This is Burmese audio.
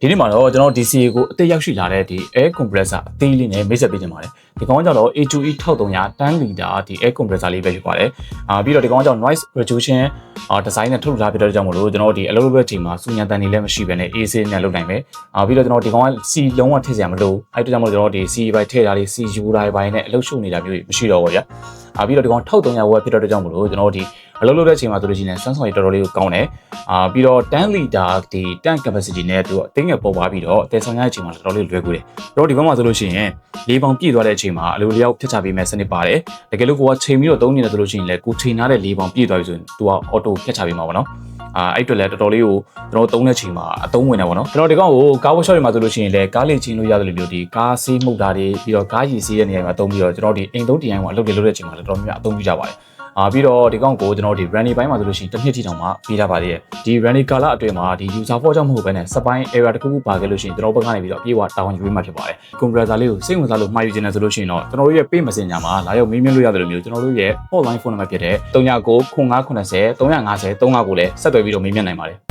ဒီနေ့မှာတော့ကျွန်တော် DCA ကိုအသက်ရောက်ရှိလာတဲ့ဒီ air compressor အသေးလေးနဲ့မိတ်ဆက်ပေးကြပါတယ်ဒီကောင်ကြောင့်တော့ A2E 1300 10 liter ဒီ air compressor လေးပဲဖြစ်ပါတယ်ပြီးတော့ဒီကောင်ကြောင့် noise reduction design နဲ့ထုတ်ထားပြတဲ့ကြောင့်မလို့ကျွန်တော်ဒီအလုပ်လုပ်တဲ့ချိန်မှာစူညံတန်နေလည်းမရှိဘဲနဲ့ AC နဲ့လုပ်နိုင်မယ်ပြီးတော့ကျွန်တော်ဒီကောင်က C လုံးဝထည့်စရာမလိုအဲ့ဒါကြောင့်မလို့ကျွန်တော်ဒီ C ဘိုင်ထည့်တာလေး C U ဘိုင်နဲ့အလုပ်ရှုပ်နေတာမျိုးမရှိတော့ဘူးဗျာပြီးတော့ဒီကောင်1300 watt ဖြစ်တဲ့ကြောင့်မလို့ကျွန်တော်ဒီအလုပ်လုပ်တဲ့ချိန်မှာဆိုလို့ရှိရင်စွမ်းဆောင်ရည်တော်တော်လေးကိုကောင်းတယ်ပြီးတော့10 liter ဒီ tank capacity နဲ့သူအသိငယ်ပေါ်သွားပြီးတော့တဲဆောင်ရတဲ့အချိန်မှာတော်တော်လေးလွယ်ကူတယ်တော့ဒီဘက်မှာဆိုလို့ရှိရင်၄ပေါင်ပြည့်သွားတဲ့အချိန်မှာအလိုလျောက်ဖြတ်ချပေးမယ်စနစ်ပါတယ်တကယ်လို့ကိုကချိန်ပြီးတော့သုံးနေတယ်ဆိုလို့ရှိရင်လည်းကိုချိန်ထားတဲ့၄ပေါင်ပြည့်သွားပြီဆိုရင်သူက auto ဖြတ်ချပေးမှာပါနော်အဲ့အတွက်လည်းတော်တော်လေးကိုကျွန်တော်သုံးတဲ့ချိန်မှာအသုံးဝင်တယ်ပေါ့နော်ကျွန်တော်ဒီကောင်ကိုကားဝတ်ရှော့တွေမှာဆိုလို့ရှိရင်လည်းကားလေးချင်းလို့ရတယ်လို့ပြောဒီကားဆေးမှုတ်တာတွေပြီးတော့ကားရည်ဆေးတဲ့နေရာမှာသုံးပြီးတော့ကျွန်တော်ဒီအိမ်သုံးတရားမှာအလုပ်တွေလုပ်တဲ့ချိန်မှာတော်တော်များများအသုံးပြုကြပါတယ်ပြီးတော့ဒီကောင်ကိုကျွန်တော်ဒီ running ဘိုင်းမှာဆိုလို့ရှိရင်တစ်နှစ်ထိတောင်မှပြီးတာပါသေးတယ်ဒီ running ကာလအတွင်းမှာဒီ user for ကြောင့်မဟုတ်ဘဲနဲ့စပိုင်း error တစ်ခုခုပါခဲ့လို့ရှိရင်ကျွန်တော်ဘက်ကနေပြီးတော့ပြေးဝတာဝန်ယူပေးမှဖြစ်ပါတယ် compressor လေးကိုစိတ်ဝင်စားလို့မှာယူခြင်းနဲ့ဆိုလို့ရှိရင်တော့ကျွန်တော်တို့ရဲ့ pay messenger မှာလာရောက်မေးမြန်းလို့ရတယ်လို့မျိုးကျွန်တော်တို့ရဲ့ hotline phone number ဖြစ်တဲ့399590 350 35ကိုလည်းဆက်သွယ်ပြီးတော့မေးမြန်းနိုင်ပါတယ်